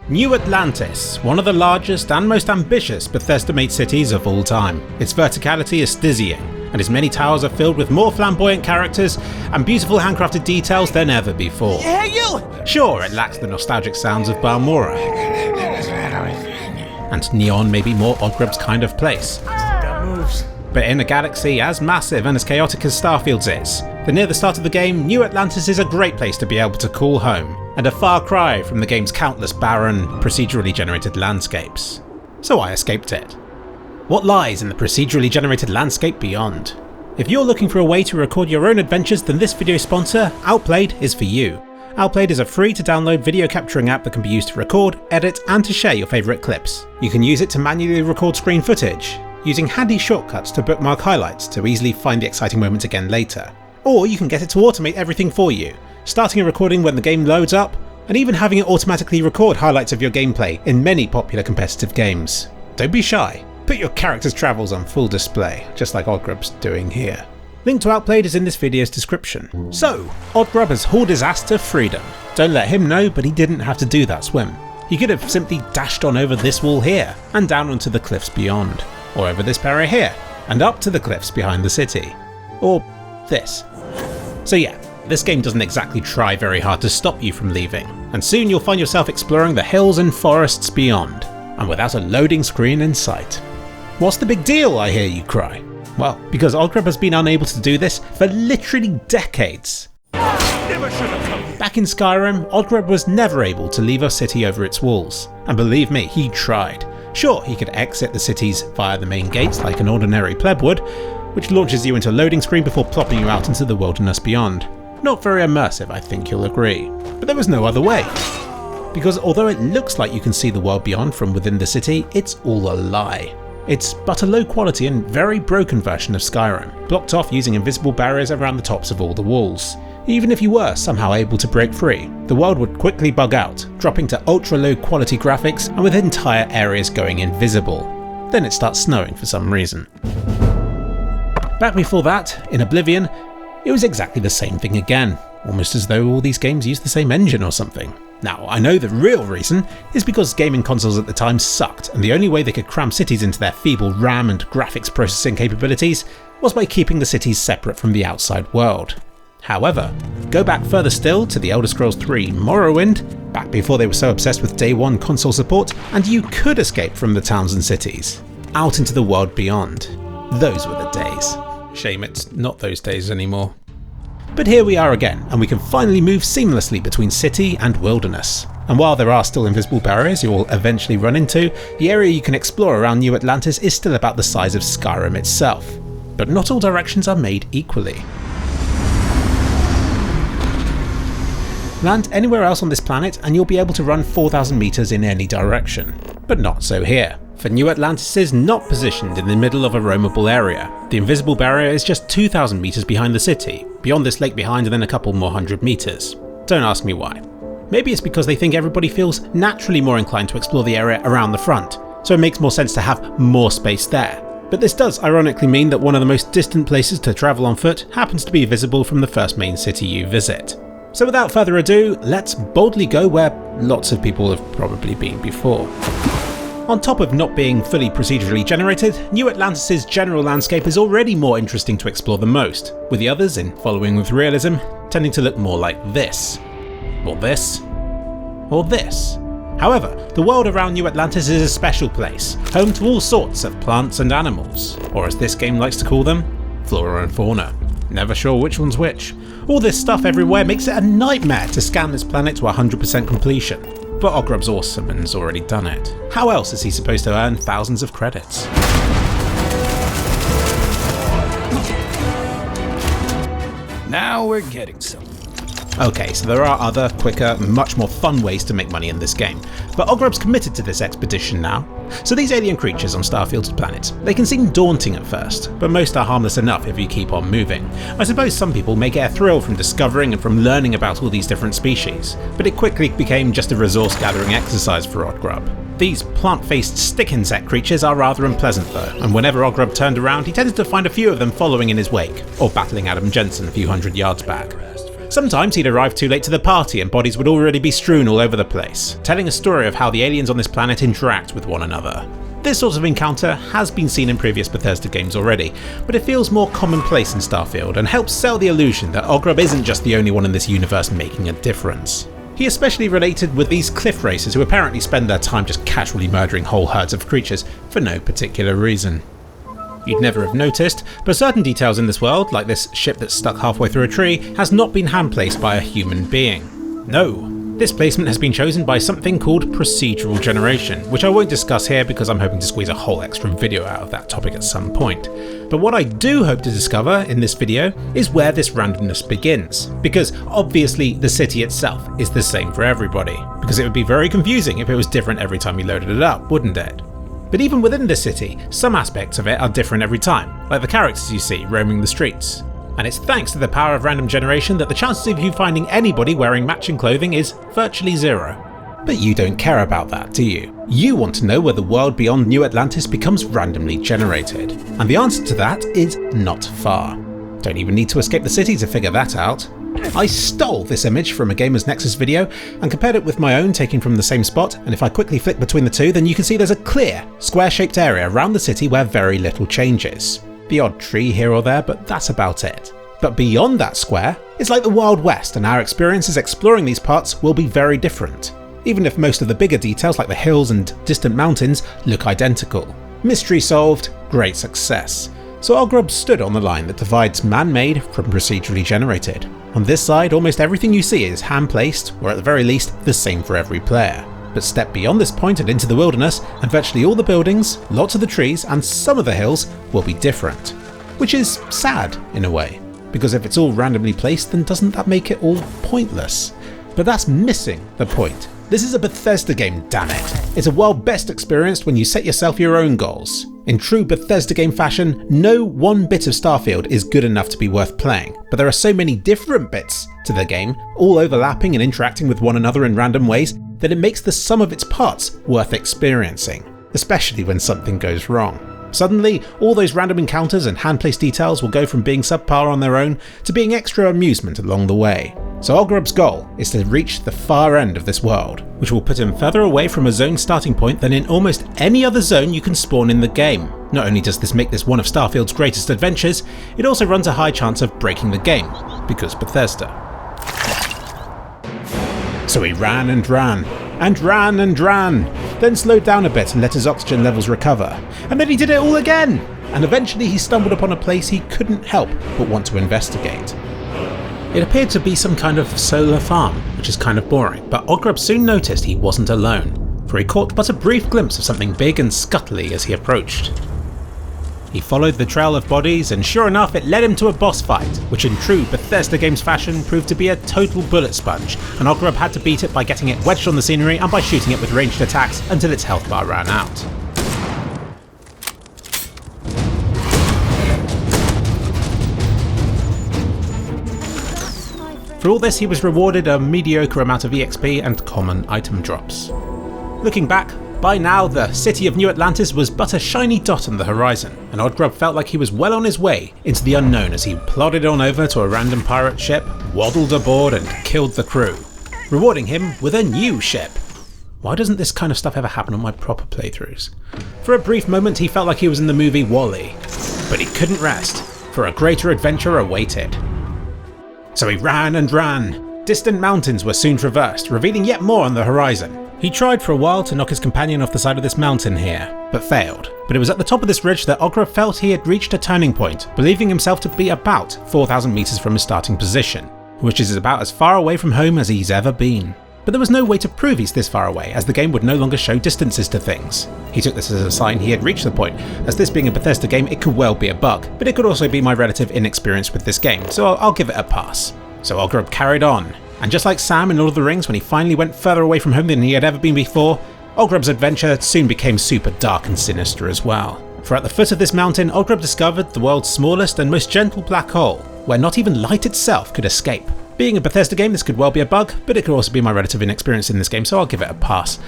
New Atlantis, one of the largest and most ambitious Bethesda-made cities of all time. Its verticality is dizzying, and its many towers are filled with more flamboyant characters and beautiful handcrafted details than ever before. Hey, you! Sure, it lacks the nostalgic sounds of Balmora, and neon may be more Odgrub's kind of place. Got moves. But in a galaxy as massive and as chaotic as Starfield's is, then near the start of the game, New Atlantis is a great place to be able to call home, and a far cry from the game's countless barren, procedurally generated landscapes. So I escaped it. What lies in the procedurally generated landscape beyond? If you're looking for a way to record your own adventures, then this video sponsor, Outplayed, is for you. Outplayed is a free to download video capturing app that can be used to record, edit, and to share your favourite clips. You can use it to manually record screen footage, using handy shortcuts to bookmark highlights to easily find the exciting moments again later. Or you can get it to automate everything for you, starting a recording when the game loads up, and even having it automatically record highlights of your gameplay in many popular competitive games. Don't be shy, put your character's travels on full display, just like Odgrub's doing here. Link to Outplayed is in this video's description. So, Odgrub has hauled his ass to freedom. Don't let him know, but he didn't have to do that swim. He could have simply dashed on over this wall here, and down onto the cliffs beyond. Or over this barrier here, and up to the cliffs behind the city. Or this. So yeah, this game doesn't exactly try very hard to stop you from leaving, and soon you'll find yourself exploring the hills and forests beyond, and without a loading screen in sight. What's the big deal, I hear you cry? Well, because Odgrub has been unable to do this for literally decades. Back in Skyrim, Odgrub was never able to leave a city over its walls, and believe me, he tried. Sure, he could exit the cities via the main gates like an ordinary pleb would, which launches you into a loading screen before plopping you out into the wilderness beyond. Not very immersive, I think you'll agree. But there was no other way. Because although it looks like you can see the world beyond from within the city, it's all a lie. It's but a low quality and very broken version of Skyrim, blocked off using invisible barriers around the tops of all the walls. Even if you were somehow able to break free, the world would quickly bug out, dropping to ultra low quality graphics and with entire areas going invisible. Then it starts snowing for some reason. Back before that, in Oblivion, it was exactly the same thing again, almost as though all these games used the same engine or something. Now, I know the real reason is because gaming consoles at the time sucked, and the only way they could cram cities into their feeble RAM and graphics processing capabilities was by keeping the cities separate from the outside world. However, go back further still to the Elder Scrolls 3 Morrowind, back before they were so obsessed with day one console support, and you could escape from the towns and cities, out into the world beyond. Those were the days. Shame it's not those days anymore. But here we are again, and we can finally move seamlessly between city and wilderness. And while there are still invisible barriers you will eventually run into, the area you can explore around New Atlantis is still about the size of Skyrim itself. But not all directions are made equally. Land anywhere else on this planet and you'll be able to run 4,000 meters in any direction. But not so here, for New Atlantis is not positioned in the middle of a roamable area. The invisible barrier is just 2,000 meters behind the city, beyond this lake behind and then a couple more 100 meters. Don't ask me why. Maybe it's because they think everybody feels naturally more inclined to explore the area around the front, so it makes more sense to have more space there. But this does ironically mean that one of the most distant places to travel on foot happens to be visible from the first main city you visit. So without further ado, let's boldly go where lots of people have probably been before. On top of not being fully procedurally generated, New Atlantis' general landscape is already more interesting to explore than most, with the others, in following with realism, tending to look more like this. Or this. Or this. However, the world around New Atlantis is a special place, home to all sorts of plants and animals, or as this game likes to call them, flora and fauna. Never sure which one's which. All this stuff everywhere makes it a nightmare to scan this planet to 100% completion. But Odgrub's awesome and has already done it. How else is he supposed to earn thousands of credits? Now we're getting somewhere. Okay, so there are other, quicker, much more fun ways to make money in this game, but Odgrub's committed to this expedition now. So these alien creatures on Starfield's planet, they can seem daunting at first, but most are harmless enough if you keep on moving. I suppose some people may get a thrill from discovering and from learning about all these different species, but it quickly became just a resource gathering exercise for Odgrub. These plant-faced stick insect creatures are rather unpleasant though, and whenever Odgrub turned around he tended to find a few of them following in his wake, or battling Adam Jensen a few hundred yards back. Sometimes he'd arrive too late to the party and bodies would already be strewn all over the place, telling a story of how the aliens on this planet interact with one another. This sort of encounter has been seen in previous Bethesda games already, but it feels more commonplace in Starfield and helps sell the illusion that Odgrub isn't just the only one in this universe making a difference. He especially related with these cliff racers who apparently spend their time just casually murdering whole herds of creatures for no particular reason. You'd never have noticed, but certain details in this world, like this ship that's stuck halfway through a tree, has not been hand-placed by a human being. No. This placement has been chosen by something called procedural generation, which I won't discuss here because I'm hoping to squeeze a whole extra video out of that topic at some point. But what I do hope to discover in this video is where this randomness begins, because obviously the city itself is the same for everybody, because it would be very confusing if it was different every time you loaded it up, wouldn't it? But even within the city, some aspects of it are different every time, like the characters you see roaming the streets. And it's thanks to the power of random generation that the chances of you finding anybody wearing matching clothing is virtually zero. But you don't care about that, do you? You want to know where the world beyond New Atlantis becomes randomly generated. And the answer to that is not far. Don't even need to escape the city to figure that out. I stole this image from a Gamer's Nexus video and compared it with my own taken from the same spot, and if I quickly flick between the two, then you can see there's a clear, square-shaped area around the city where very little changes. The odd tree here or there, but that's about it. But beyond that square, it's like the Wild West, and our experiences exploring these parts will be very different. Even if most of the bigger details like the hills and distant mountains look identical. Mystery solved, great success. So Odgrub stood on the line that divides man-made from procedurally generated. On this side, almost everything you see is hand-placed, or at the very least, the same for every player. But step beyond this point and into the wilderness, and virtually all the buildings, lots of the trees, and some of the hills will be different. Which is sad, in a way, because if it's all randomly placed, then doesn't that make it all pointless? But that's missing the point. This is a Bethesda game, damn it. It's a world best experienced when you set yourself your own goals. In true Bethesda game fashion, no one bit of Starfield is good enough to be worth playing, but there are so many different bits to the game, all overlapping and interacting with one another in random ways, that it makes the sum of its parts worth experiencing, especially when something goes wrong. Suddenly, all those random encounters and hand-placed details will go from being subpar on their own to being extra amusement along the way. So Odgrub's goal is to reach the far end of this world, which will put him further away from a zone starting point than in almost any other zone you can spawn in the game. Not only does this make this one of Starfield's greatest adventures, it also runs a high chance of breaking the game, because Bethesda. So he ran and ran, and ran and ran, then slowed down a bit and let his oxygen levels recover, and then he did it all again, and eventually he stumbled upon a place he couldn't help but want to investigate. It appeared to be some kind of solar farm, which is kind of boring, but Odgrub soon noticed he wasn't alone, for he caught but a brief glimpse of something big and scuttly as he approached. He followed the trail of bodies, and sure enough it led him to a boss fight, which in true Bethesda games fashion proved to be a total bullet sponge, and Odgrub had to beat it by getting it wedged on the scenery and by shooting it with ranged attacks until its health bar ran out. For all this he was rewarded a mediocre amount of EXP and common item drops. Looking back, by now the city of New Atlantis was but a shiny dot on the horizon, and Odgrub felt like he was well on his way into the unknown as he plodded on over to a random pirate ship, waddled aboard and killed the crew, rewarding him with a new ship. Why doesn't this kind of stuff ever happen on my proper playthroughs? For a brief moment he felt like he was in the movie WALL-E, but he couldn't rest, for a greater adventure awaited. So he ran and ran. Distant mountains were soon traversed, revealing yet more on the horizon. He tried for a while to knock his companion off the side of this mountain here, but failed. But it was at the top of this ridge that Odgrub felt he had reached a turning point, believing himself to be about 4,000 meters from his starting position, which is about as far away from home as he's ever been. But there was no way to prove he's this far away, as the game would no longer show distances to things. He took this as a sign he had reached the point, as this being a Bethesda game it could well be a bug, but it could also be my relative inexperience with this game, so I'll give it a pass. So Odgrub carried on. And just like Sam in Lord of the Rings when he finally went further away from home than he had ever been before, Odgrub's adventure soon became super dark and sinister as well. For at the foot of this mountain, Odgrub discovered the world's smallest and most gentle black hole, where not even light itself could escape. Being a Bethesda game, this could well be a bug, but it could also be my relative inexperience in this game, so I'll give it a pass.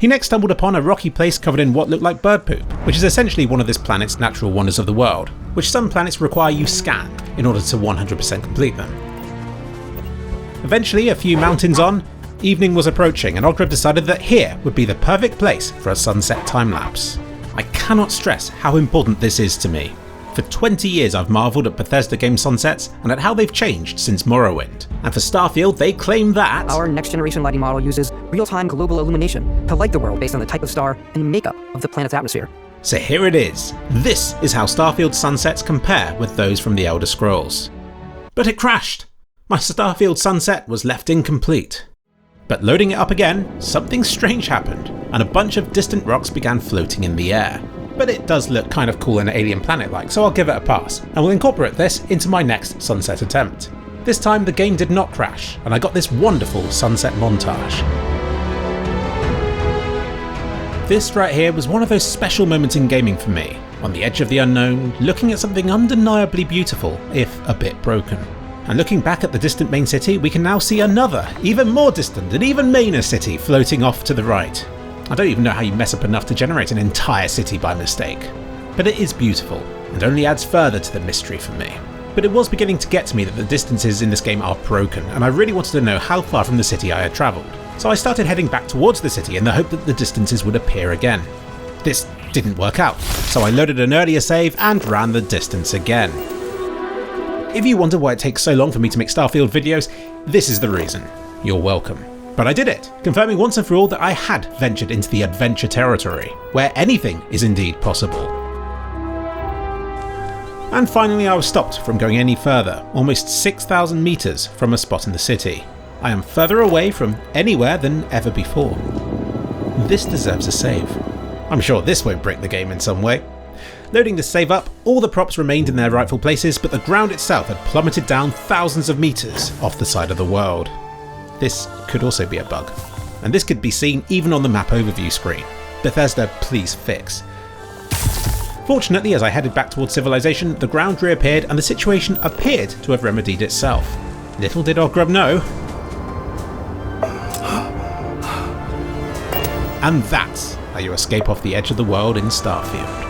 He next stumbled upon a rocky place covered in what looked like bird poop, which is essentially one of this planet's natural wonders of the world, which some planets require you scan in order to 100% complete them. Eventually, a few mountains on, evening was approaching and Odgrub decided that here would be the perfect place for a sunset time-lapse. I cannot stress how important this is to me. For 20 years I've marvelled at Bethesda game sunsets and at how they've changed since Morrowind. And for Starfield, they claim that our next-generation lighting model uses real-time global illumination to light the world based on the type of star and makeup of the planet's atmosphere. So here it is. This is how Starfield's sunsets compare with those from the Elder Scrolls. But it crashed. My Starfield sunset was left incomplete. But loading it up again, something strange happened, and a bunch of distant rocks began floating in the air. But it does look kind of cool and alien planet-like, so I'll give it a pass, and will incorporate this into my next sunset attempt. This time the game did not crash, and I got this wonderful sunset montage. This right here was one of those special moments in gaming for me, on the edge of the unknown, looking at something undeniably beautiful, if a bit broken. And looking back at the distant main city, we can now see another, even more distant and even mainer city floating off to the right. I don't even know how you mess up enough to generate an entire city by mistake. But it is beautiful, and only adds further to the mystery for me. But it was beginning to get to me that the distances in this game are broken, and I really wanted to know how far from the city I had travelled. So I started heading back towards the city in the hope that the distances would appear again. This didn't work out, so I loaded an earlier save and ran the distance again. If you wonder why it takes so long for me to make Starfield videos, this is the reason. You're welcome. But I did it, confirming once and for all that I had ventured into the adventure territory, where anything is indeed possible. And finally I was stopped from going any further, almost 6,000 metres from a spot in the city. I am further away from anywhere than ever before. This deserves a save. I'm sure this won't break the game in some way. Loading the save up, all the props remained in their rightful places, but the ground itself had plummeted down thousands of metres off the side of the world. This could also be a bug, and this could be seen even on the map overview screen. Bethesda, please fix. Fortunately, as I headed back towards civilization, the ground reappeared and the situation appeared to have remedied itself. Little did Odgrub know. And that's how you escape off the edge of the world in Starfield.